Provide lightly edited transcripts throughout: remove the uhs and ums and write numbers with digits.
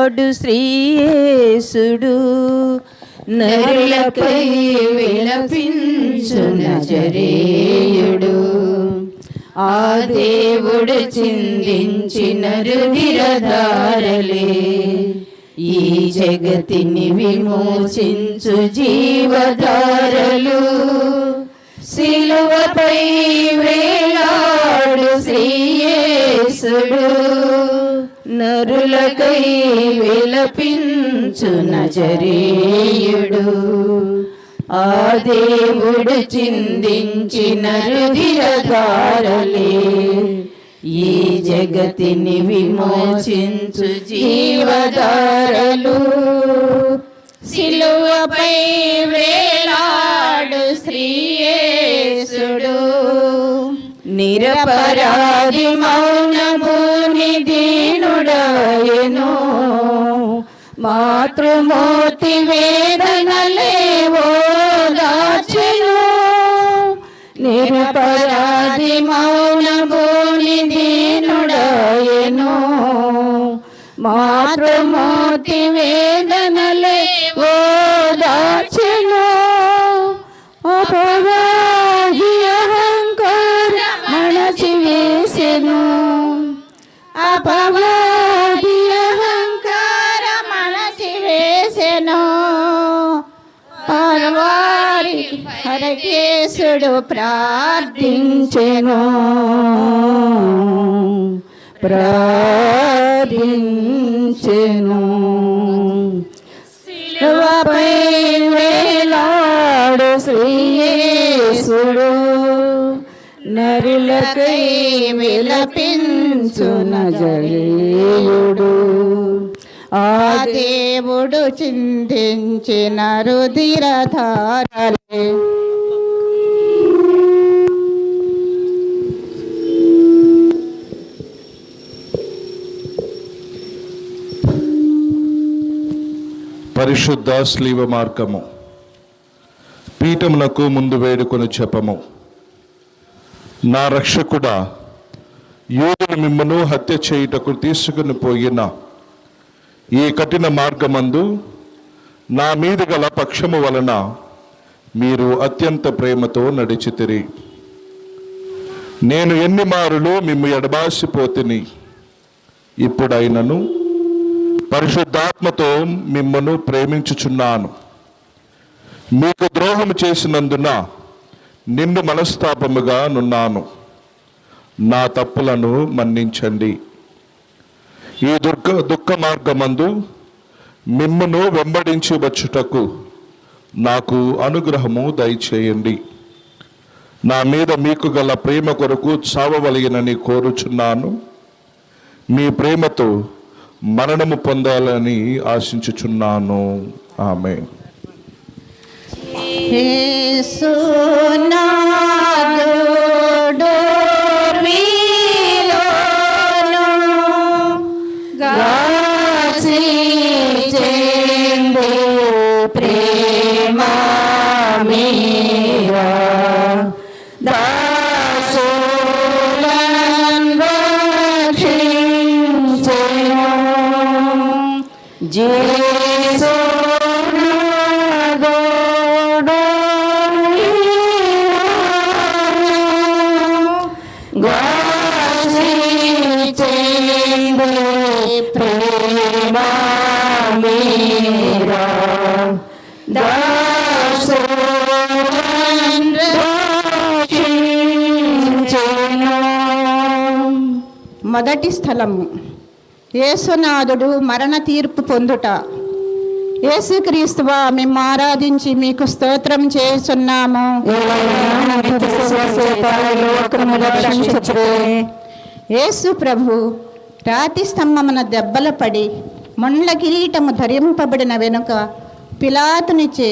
వేలాడు శ్రీయేసుడు, నరులపై విలపించు నజరేయుడు. ఆ దేవుడు చిందించిన రుధిరధారలే ఈ జగతిని విమోచించు జీవధారలు. సిలువపై వేలాడు శ్రీయేసుడు, నరులకై విలపించు నజరేయుడు. ఆ దేవుడు చిందించిన రుధిరధారలే ఈ జగతిని విమోచించు జీవధారలు. సిలువపై వేలాడు శ్రీయేసుడు, నిరపరాధి మౌనముని దీనుడాయెను. మాతృమూర్తి వేదనలేవో దాచెను, నిరపరాధి మౌనముని దీనుడాయెను. మాతృమూర్తి వేదనలేవో దాచెను. అపవాది అహంకార మణచివేసెను, అపవాది అహంకార మణచివేసెను. పరవారికి హరకేశుడు ప్రార్థించెను, ప్రార్థించెను. సిలువపై వేలాడు శ్రీయేసుడు, నరులకై విలపించు నజరేయుడు. ఆ దేవుడు చిందించిన రుధిరధారలే పరిశుద్ధ స్లీవ మార్గము. పీఠమునకు ముందు వేడుకొని చెప్పము. నా రక్షకుడా, యూదులు మిమ్మను హత్య చేయుటకు తీసుకుని పోయిన ఈ కఠిన మార్గమందు నా మీద గల పక్షము వలన మీరు అత్యంత ప్రేమతో నడిచితిరి. నేను ఎన్ని మారులు మిమ్ము ఎడబాసిపోతిని. ఇప్పుడైనను పరిశుద్ధాత్మతో మిమ్మను ప్రేమించుచున్నాను. మీకు ద్రోహం చేసినందున నిన్ను మనస్తాపముగా నున్నాను. నా తప్పులను మన్నించండి. ఈ దుఃఖ మార్గమందు మిమ్మును వెంబడించి వచ్చుటకు నాకు అనుగ్రహము దయచేయండి. నా మీద మీకు గల ప్రేమ కొరకు చావవలగినని కోరుచున్నాను. మీ ప్రేమతో మరణము పొందాలని ఆశించుచున్నాను. ఆమేన్. మొదటి స్థలము యేసునాథుడు మరణ తీర్పు పొందుట. యేసుక్రీస్తువా, మేము ఆరాధించి మీకు స్తోత్రం చేస్తున్నాము. యేసు ప్రభు రాతి స్తంభమున దెబ్బలు పడి మొండ్ల కిరీటము ధరింపబడిన వెనుక పిలాతునిచే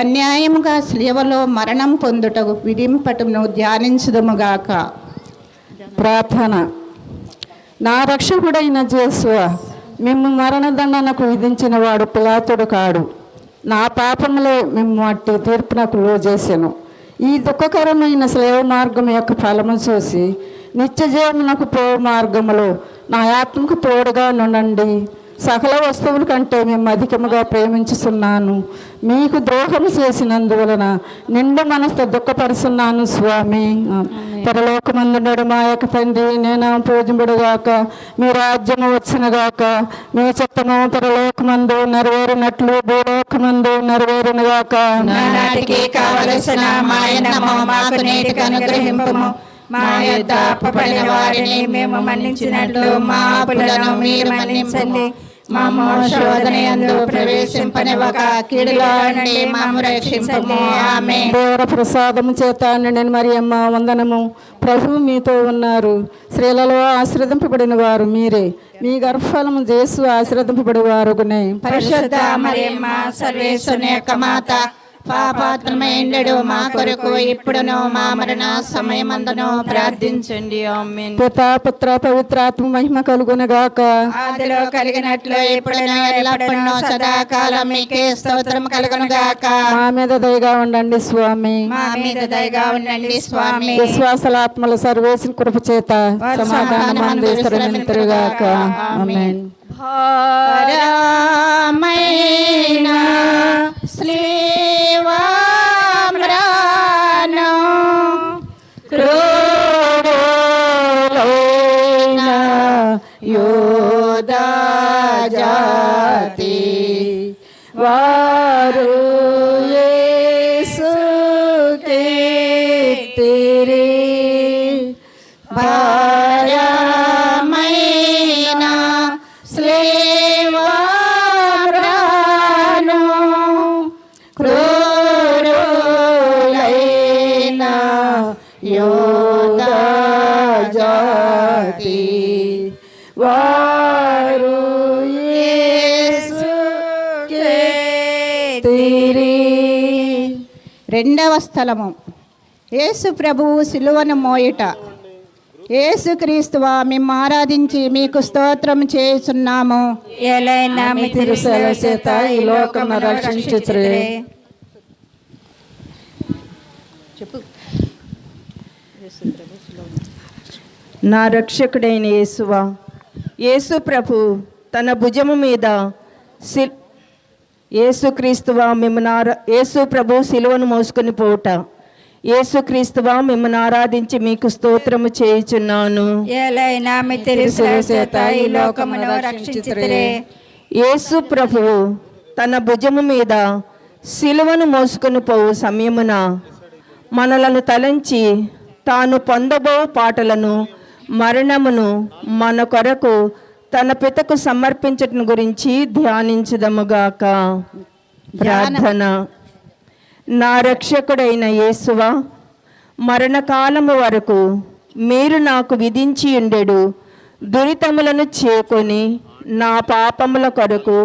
అన్యాయముగా శిలువలో మరణం పొందుటకు విధింపటమును ధ్యానించుదుముగాక. ప్రార్థన. నా రక్షకుడైన యేసువా, మిమ్ము మరణదండనకు విధించిన వాడు పిలాతుడు కాడు. నా పాపములే మిమ్ము అట్టి తీర్పునకు లోజేసెను. ఈ దుఃఖకరమైన శిలువ మార్గం యొక్క ఫలము చూసి నిత్య జీవమునకు పో మార్గములో నా ఆత్మకు తోడుగా నుండండి. సకల వస్తువుల కంటే మేము అధికముగా ప్రేమించుతున్నాను. మీకు ద్రోహం చేసినందువలన నిండు మనసుతో దుఃఖపరుస్తున్నాను స్వామి. పరలోకమందుండడు మా యొక్క తండ్రి, నేను పూజింపుడుగాక, మీ రాజ్యము వచ్చినగాక, మీ చిత్తము పరలోకమందు నెరవేరినట్లు భూలోకమందు నెరవేరునుగాక. నానాటికి కావలసిన మాయనము మాకు నేటికి అనుగ్రహింపము. మా యొద్ద అప్పుపడిన వారిని మేము మన్నించినట్లు మా అప్పులను మీరు మన్నించండి. మమ్ము శోధనయందు ప్రవేశింపనివ్వక కీడులో నుండి మమ్ము రక్షింపము. ఆమేన్. దేవర ప్రసాదము చేత నిండిన మరియమ్మ వందనము. ప్రభువు మీతో ఉన్నారు. స్త్రీలలో ఆశీర్వదింపబడిన వారు మీరే. మీ గర్భఫలము యేసు ఆశీర్వదింపబడి వారుగునే. పరిశుద్ధ మరియమ్మ సర్వేశ్వరుని యొక్క మాత, పాపాత్మయుండెడు మా కొరకు ఇప్పుడును మా మరణ సమయమందును ప్రార్థించండి. ఆమేన్. పితా పుత్ర పవిత్రాత్మ మహిమ కలుగునగాక. ఆదిలో కలిగినట్లు ఇప్పుడును ఎల్లప్పుడూ సదాకాలం మీకే స్తోత్రం కలుగునుగాక. మా మీద దయగా ఉండండి స్వామి. మా మీద దయగా ఉండండి స్వామి. విశ్వాసలాత్మల సర్వేసిన కృప చేత సమాధానం అందిస్తుగాక. ఆమేన్. భారమైన శ్రీవామ్రాను క్రూరులైన యోధా జాతి వారు యేసుకే తిరి భారమైన శ్రీవామ్రాను క్రూరులైన యోధా జాతి వారు యేసుకే తిరి. రెండవ స్థలము, యేసు ప్రభువు సిలువను మోయుట. యేసుక్రీస్తువా మేము ఆరాధించి మీకు స్తోత్రం చేస్తున్నాము. ఏలైనా మీ తిరుసల చేత ఈ లోకమును రక్షించుచురే. నా రక్షకుడైన యేసువా, యేసు ప్రభు తన భుజము మీద యేసుక్రీస్తువా యేసు ప్రభు సిలువను మోసుకొని పోవుట. యేసుక్రీస్తువా మిమ్మల్ని ఆరాధించి మీకు స్తోత్రము చేయుచున్నాను. ఏలైనా మీ తిరుసల చేత ఈ లోకమును రక్షించుచురే. యేసు ప్రభువు తన భుజము మీద సిలువను మోసుకొని పోవు సమయమున మనలను తలంచి తాను పొందబో పాటలను మరణమును మన కొరకు తన పితకు సమర్పించటం గురించి ధ్యానించుదముగాక. ప్రార్థన. నా రక్షకుడైన యేసువా, మరణకాలము వరకు మీరు నాకు విధించి ఉండెడు దురితములను చేకొని నా పాపముల కొరకు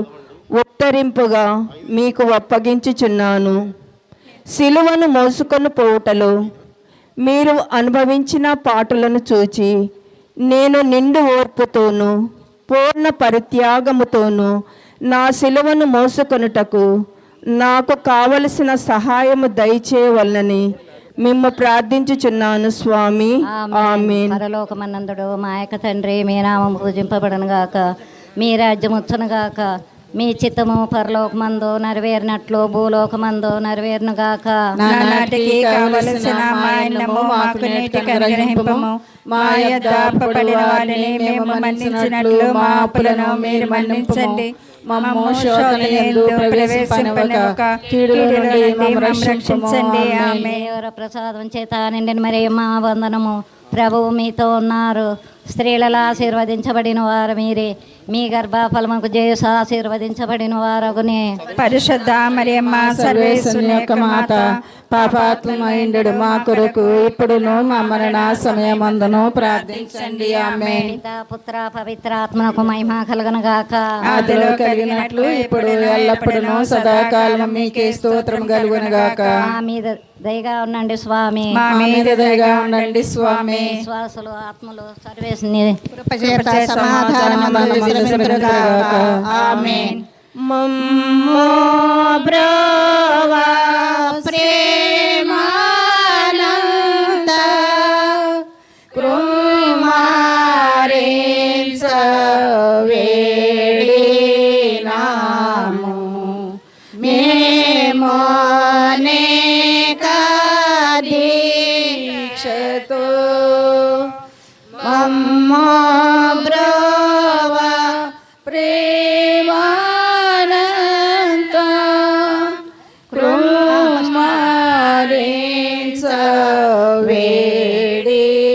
ఉత్తరింపుగా మీకు అప్పగించుచున్నాను. సిలువను మోసుకొని పోవుటలో మీరు అనుభవించిన పాటలను చూచి నేను నిండు ఓర్పుతోనూ పూర్ణ పరిత్యాగముతోనూ నా సిలువను మోసుకొనుటకు నాకు కావలసిన సహాయము దయచేయవలనని మిమ్ము ప్రార్థించుచున్నాను స్వామి. ఆమేన్. పరలోకమన్నందుడు మా యొక్క తండ్రి, మీ నామం పూజింపబడను గాక, మీ రాజ్యం వచ్చును గాక, మీ చిత్తము పరలోకమందు నెరవేరినట్లు భూలోకమందు నెరవేరును గాక. నానాటికి కావలసిన మాయనము మాకు నేటికి అనుగ్రహింపము. మా యొద్ద అప్పుపడిన వారిని మేము మన్నించినట్లు మా అప్పులను మీరు మన్నించండి. మమ్ము శోధనయందు ప్రవేశింపనివ్వక కీడుల నుండి మమ్ము రక్షించండి. ఆమేన్. దేవర ప్రసాదం చేత నిండిన మరియమ్మ వందనము. ప్రభువు మీతో ఉన్నారు. స్త్రీలలో ఆశీర్వదించబడిన వారు మీరే. మీ గర్భఫలముకు యేసు ఆశీర్వదించబడిన వారగునే. పరిశుద్ధ మరియమ్మ సర్వేశ్వరుని యొక్క మాత, పాపాత్మయుండెడు మా కొరకు ఇప్పుడును మా మరణ సమయమందును ప్రార్థించండి. ఆమేన్. పితా పుత్ర పవిత్రాత్మకు మహిమ కలుగును గాక. ఆదిలో కలిగినట్లు ఇప్పుడు ఎల్లప్పుడూ సదాకాలం మీకే స్తోత్రం కలుగును గాక. మా మీద దయగా ఉండండి స్వామి. మా మీద దయగా ఉండండి స్వామి. విశ్వాసులు ఆత్మలు సర్వేశ్వరుని కృపచేత సమాధానమందు విశ్రమింతురుగాక. ఆమేన్. మమ్ము బ్రోవా ప్రేమానంద కుమారిస వేడి మోనేక దీక్షతో మమ్మో బ్రోవా ప్రేమానంత వేడినాము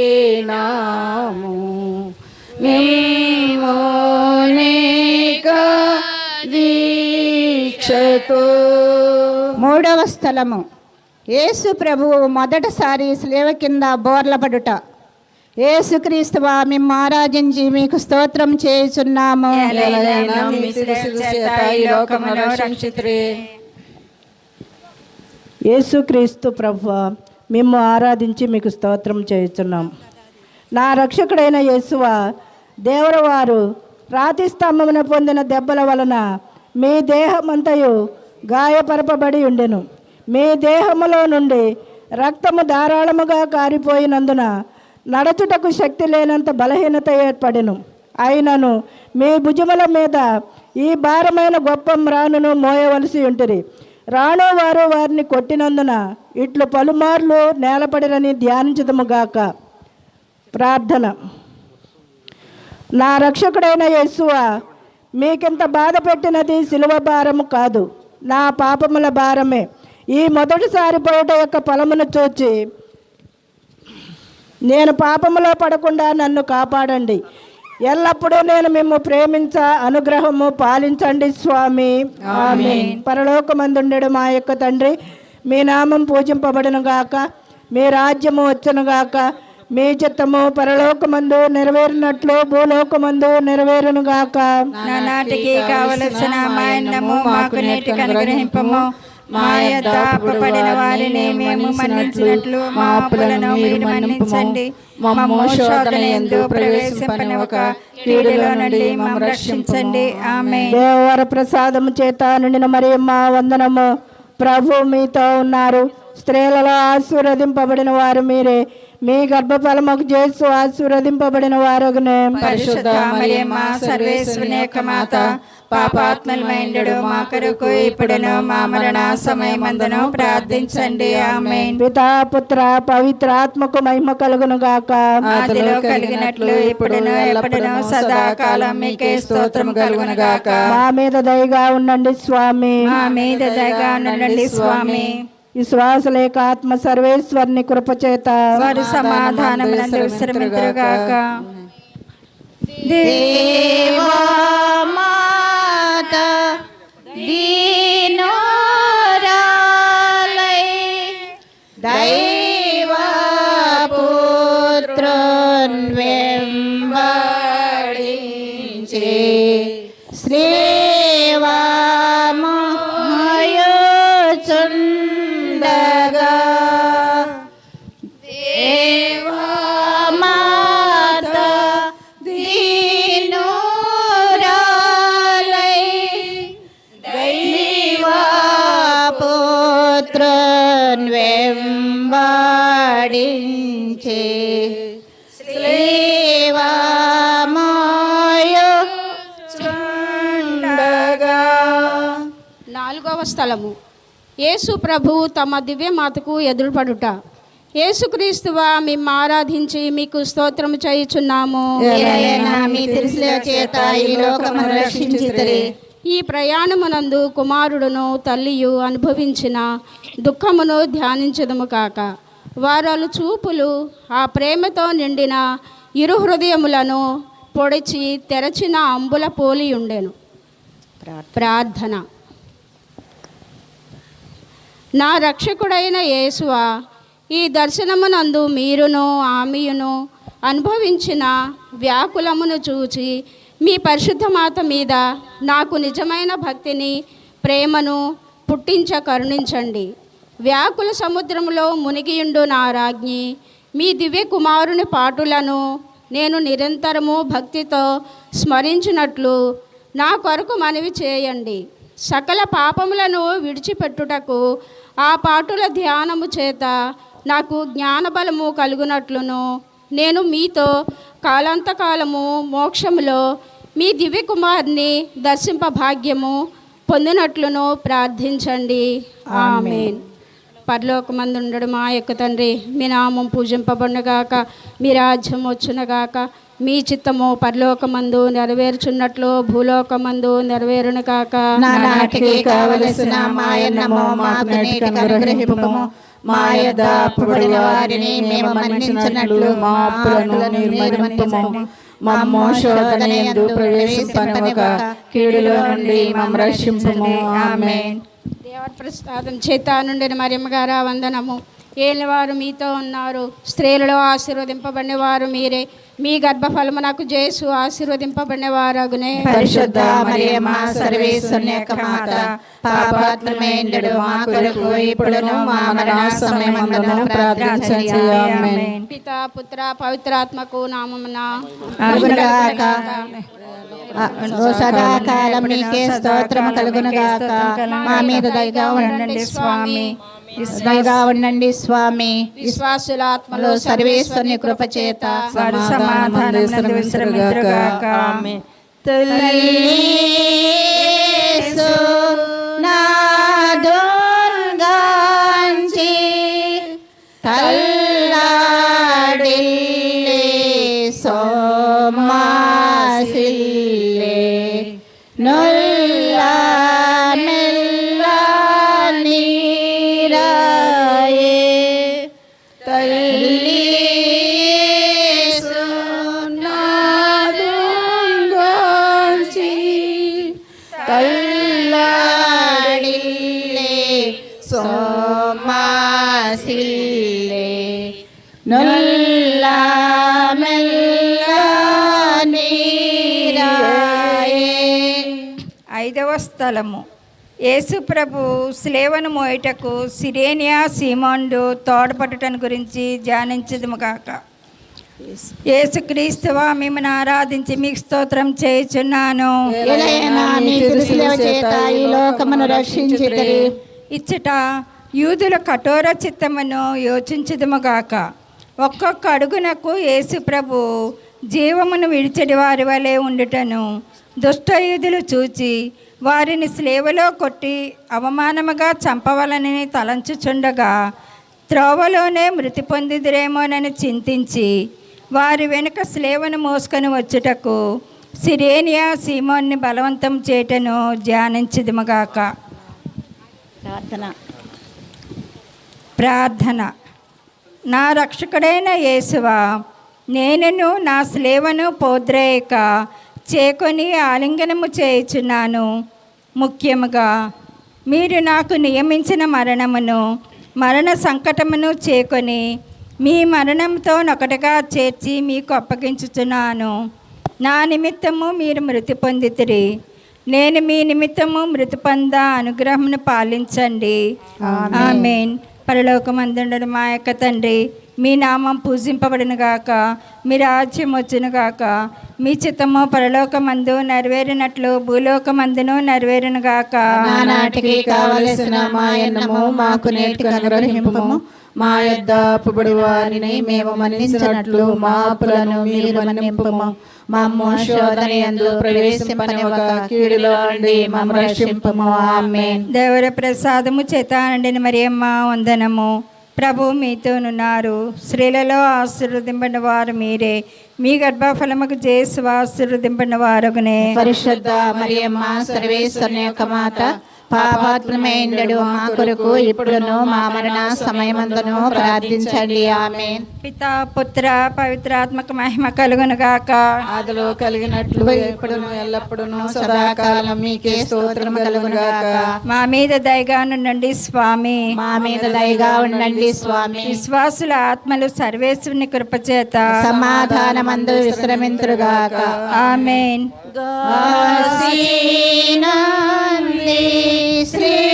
మోనేక దీక్షతో. మూడవ స్థలము, యేసు ప్రభువు మొదటిసారి స్లేవ కింద బోర్లపడుట. యేసుక్రీస్తువా, మేము ఆరాధించి మీకు స్తోత్రం చేయుచున్నాము. యేసుక్రీస్తు ప్రభువా, మేము ఆరాధించి మీకు స్తోత్రం చేయుచున్నాం. నా రక్షకుడైన యేసువా, దేవరవారు రాతి స్తంభమున పొందిన దెబ్బల వలన మీ దేహమంతయు గాయపరపబడి ఉండెను. మీ దేహములో నుండి రక్తము ధారాళముగా కారిపోయినందున నడచుటకు శక్తి లేనంత బలహీనత ఏర్పడెను. అయినను మీ భుజముల మీద ఈ భారమైన గొప్ప మ్రానును మోయవలసి ఉంటుంది. రాను వారు వారిని కొట్టినందున ఇట్లు పలుమార్లు నేలపడిరని ధ్యానించుదముగాక. ప్రార్థన. నా రక్షకుడైన యేసువా, మీకింత బాధ పెట్టినది సిలువ భారము కాదు, నా పాపముల భారమే. ఈ మొదటిసారి పోవుట యొక్క ఫలమును చూచి నేను పాపములో పడకుండా నన్ను కాపాడండి. ఎల్లప్పుడూ నేను మిమ్ము ప్రేమించ అనుగ్రహము పాలించండి స్వామి. ఆమేన్. పరలోకమందుండెడు మా యొక్క తండ్రి, మీ నామం పూజింపబడును గాక, మీ రాజ్యము వచ్చును గాక, మీ చిత్తము పరలోకమందు నెరవేరినట్లు భూలోకమందు నెరవేరును గాక. నానాటికి కావలసిన మా అన్నము మాకు నేటికి అనుగ్రహింపము. మా యొద్ద అప్పుపడిన వారిని మేము మన్నించినట్లు మా అప్పులను మీరు మన్నించండి. మమ్ము శోధన యందు ప్రవేశింపనివ్వక కీడులో నుండి మమ్ము రక్షించండి. ఆమేన్. దేవర ప్రసాదము చేత నిండిన మరియమ్మ వందనము. ప్రభు మీతో ఉన్నారు. స్త్రీలలో ఆశీర్వదింపబడిన వారు మీరే. మీ గర్భఫలముకు యేసు ఆశీర్వదింపబడిన వారగునే. పరిశుద్ధ మరియమ్మ, సర్వేశ్వరుని యొక్క మాత, పాపాత్మలమైండు మా కొరకు ఇప్పుడును మా మరణ సమయమందును ప్రార్థించండి. ఆమేన్. పితా పుత్ర పవిత్రాత్మకు మహిమ కలుగును గాక. ఆదిలో కలిగినట్లు ఇప్పుడును ఎప్పుడును సదాకాలం మీకే స్తోత్రం కలుగును గాక. మా మీద దయగా ఉండండి స్వామి. మా మీద దయగా ఉండండి స్వామి. విశ్వాస లేక ఆత్మ సర్వేశ్వరుని కృపచేత వారు సమాధానమునందు విశ్రమింతురుగాక. దేవా మాతా దీనోరాలై దైవా పుత్రున్ వెంబడించే శ్రీవామోయుచుండగా దేవా మాతా దీనోరాలై దైవా పుత్రున్ వెంబడించే శ్రీవామోయుచుండగా. నాలుగవ స్థలము, యేసు ప్రభువు తమ దివ్యమాతకు ఎదురుపడుట. యేసుక్రీస్తువా, మేము ఆరాధించి మీకు స్తోత్రము చేయుచున్నాము. ఎలయనా మీ తిరుసుల చేత ఈ లోకమును రక్షించితిరి. ఈ ప్రయాణమునందు కుమారుడును తల్లియు అనుభవించిన దుఃఖమును ధ్యానించదము కాక. వారు చూపులు ఆ ప్రేమతో నిండిన ఇరు హృదయములను పొడిచి తెరచిన అంబుల పోలి ఉండెను. ప్రార్థన. నా రక్షకుడైన యేసువా, ఈ దర్శనమునందు మీరును ఆమెయును అనుభవించిన వ్యాకులమును చూచి మీ పరిశుద్ధ మాత మీద నాకు నిజమైన భక్తిని ప్రేమను పుట్టించ కరుణించండి. వ్యాకుల సముద్రంలో మునిగియుండు నా రాజ్ఞి, మీ దివ్య కుమారుని పాటులను నేను నిరంతరము భక్తితో స్మరించినట్లు నా కొరకు మనవి చేయండి. సకల పాపములను విడిచిపెట్టుటకు ఆ పాటుల ధ్యానము చేత నాకు జ్ఞానబలము కలుగునట్లును నేను మీతో కాలాంతకాలము మోక్షములో మీ దివ్య కుమారుని దర్శింప భాగ్యము పొందినట్లును ప్రార్థించండి. ఆమేన్. పరలోకమందుండడు మా యొక్క తండ్రి, మీ నామం పూజింపబడునుగాక, మీ రాజ్యం వచ్చునుగాక, మీ చిత్తము పరలోకమందు నెరవేర్చున్నట్లు భూలోకమందు నెరవేరునుగాక. నానాటికి కావలసిన మాయన్నము మాకు నేటికి అనుగ్రహింపుము. మా యొద్ద అప్పుబడిన వారిని మేము మన్నించినట్లు మా అప్పులను నిర్మూలింపుము. మమ్ము శోధనయందు ప్రవేశింపనివ్వక కీడులో నుండి మమ్ము రక్షింపుము. ఆమేన్. దేవర ప్రసాదం చేత నుండిన మరియమ్మ గారు వందనము. ఏలినవారు మీతో ఉన్నారు, స్త్రీలలో ఆశీర్వదింపబడిన వారు మీరే, మీ గర్భఫలము నాకు జేసు ఆశీర్వదింపబడినవారగునే. పరిశుద్ధ మరియమ్మ సర్వేశ్వరుని యొక్క మాత, పాపాత్ములమైండు మా కొరకు ఇప్పుడును మా మరణ సమయమందును ప్రార్థించండి. ఆమేన్. పితా పుత్ర పవిత్రాత్మకు నామమున అగునుగాక. సదాకాలం మీకే స్తోత్రము కలుగునుగాక. మా మీద దయగా ఉండండి స్వామి, దయగా ఉండండి స్వామి. విశ్వాసుల ఆత్మలో సర్వేశ్వరుని కృప చేత వారు సమాధానమునందు విశ్రమింతురుగాక. ఆమేన్. యేసు నాదుర్గాంచి తల్లాడిల్లే సోమాసిల్లే నొల్లా మెల్లా నీరాయే తల్లి యేసు నాదుర్గాంచి తల్లాడిల్లే సోమాసిల్లే నొల్లా మెల్లా నీరాయే. 5వ స్థలము, యేసు ప్రభు స్లేవను మోయటకు సిరేనియా సీమోనుడు తోడ్పడటం గురించి ధ్యానించదుముగాక. యేసుక్రీస్తువా, మిమ్మల్ని ఆరాధించి మీకు స్తోత్రం చేయుచున్నాను. ఎలయనా నీ తులసిల చేత ఈ లోకమును రక్షించితిరి. ఇచ్చట యూదుల కఠోర చిత్తమును యోచించుదుముగాక. ఒక్కొక్క అడుగునకు యేసు ప్రభు జీవమును విడిచెడి వారి వలె ఉండుటను దుష్టయూదులు చూచి వారిని స్లేవలో కొట్టి అవమానముగా చంపవలనని తలంచుచుండగా త్రోవలోనే మృతి పొందిదురేమోనని చింతించి వారి వెనుక స్లేవను మోసుకొని వచ్చుటకు సిరేనియా సీమోన్ని బలవంతం చేయటను ధ్యానించుదుముగాక. ప్రార్థన. నా రక్షకుడైన యేసువా, నేనును నా స్లేవను పోద్రేయక చేకొని ఆలింగనము చేయుచున్నాను. ముఖ్యముగా మీరు నాకు నియమించిన మరణమును మరణ సంకటమును చేకొని మీ మరణంతో నొకటిగా చేర్చి మీకు అప్పగించుచున్నాను. నా నిమిత్తము మీరు మృతి పొందితిరి, నేను మీ నిమిత్తము మృతి పొంద అనుగ్రహమును పాలించండి. ఆమేన్. పరలోకమందుండు మా యొక్క తండ్రి, మీ నామం పూజింపబడునుగాక, మీ రాజ్యం వచ్చునుగాక, మీ చిత్తము పరలోకమందు నెరవేరినట్లు భూలోకమందును నెరవేరునుగాక. నానాటికి కావలసిన మాయన్నము మాకు నేటికి అనుగ్రహింపుము. మా యొద్ద అప్పుబడి వారిని మేము మన్నించినట్లు మా అప్పులను మీరు మన్నింపుము. మమ్ము శోధనయందు ప్రవేశింపనివ్వక కీడులో నుండి మమ్ము రక్షింపుము. ఆమేన్. దేవర ప్రసాదము చేత నిండిన మరియమ్మ వందనము. ప్రభు మీతోనున్నారు, స్త్రీలలో ఆశీర్వదింపబడిన వారు మీరే, మీ గర్భఫలముకు జేసు ఆశీర్వదింపబడిన వారగునే. పరిశుద్ధ మరియమ్మ సర్వేశ్వరుని యొక్క మాత, పాపాత్ములమైండు మా కొరకు ఇప్పుడును మా మరణ సమయమందును ప్రార్థించండి. ఆమేన్. పితా పుత్ర పవిత్రాత్మక మహిమ కలుగునుగాక. ఆదిలో కలిగినట్లు ఎప్పుడును ఎల్లప్పుడును సదాకాలం మీకే స్తోత్రం కలుగునుగాక. మా మీద దయగా నుండండి స్వామి, మా మీద దయగా ఉండండి స్వామి. విశ్వాసుల ఆత్మలు సర్వేశ్వరుని కృపచేత సమాధానమందు విశ్రమింతురుగాక. ఆమేన్. గాసినంది శ్రీవామోయు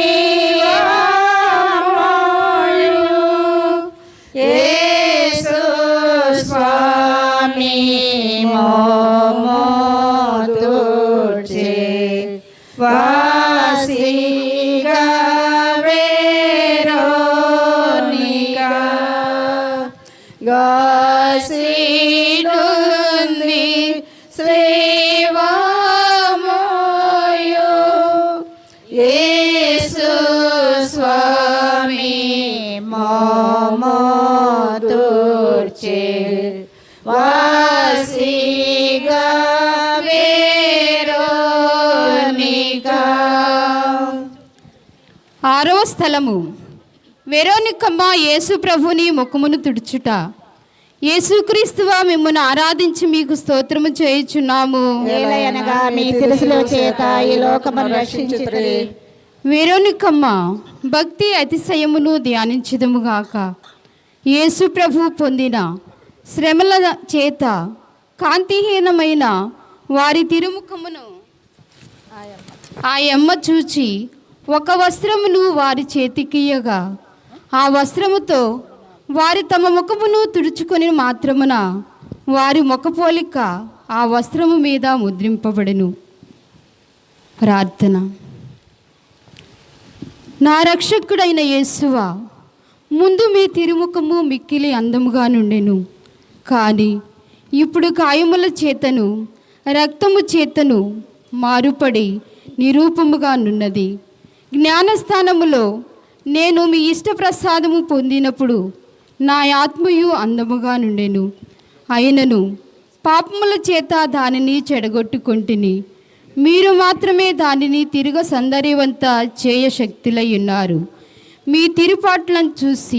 యేసు స్వామి మోమోతుచే వాసిగా వేరోనిగా గాసినుంది శ్రీవామోయు మోమోతూర్చే వాసిగా వేరోనికా. ఆరవ స్థలము వెరోనికమ్మ యేసు ప్రభుని ముఖమును తుడుచుట. యేసుక్రీస్తువా మిమ్మల్ని ఆరాధించి మీకు స్తోత్రము చేయుచున్నాము. ఏలయనగా మీ తిరుసుల చేత ఈ లోకమును రక్షించుటకు. వెరోనికమ్మ భక్తి అతిశయమును ధ్యానించుదుముగాక. యేసు ప్రభు పొందిన శ్రమల చేత కాంతిహీనమైన వారి తిరుముఖమును ఆ యమ్మ చూచి ఒక వస్త్రమును వారి చేతికియ్యగా ఆ వస్త్రముతో వారి తమ ముఖమును తుడుచుకొని మాత్రమున వారి ముఖపోలిక ఆ వస్త్రము మీద ముద్రింపబడెను. ప్రార్థన. నా రక్షకుడైన యేసువా, ముందు మీ తిరుముఖము మిక్కిలి అందముగా నుండెను, కానీ ఇప్పుడు కాయముల చేతను రక్తము చేతను మారుపడి నిరూపముగా నున్నది. జ్ఞానస్థానములో నేను మీ ఇష్టప్రసాదము పొందినప్పుడు నా ఆత్మయు అందముగా నుండెను. అయినను పాపముల చేత దానిని చెడగొట్టుకొంటిని. మీరు మాత్రమే దానిని తిరుగ సౌందర్యవంత చేయ శక్తులై ఉన్నారు. మీ తిరుపాట్లను చూసి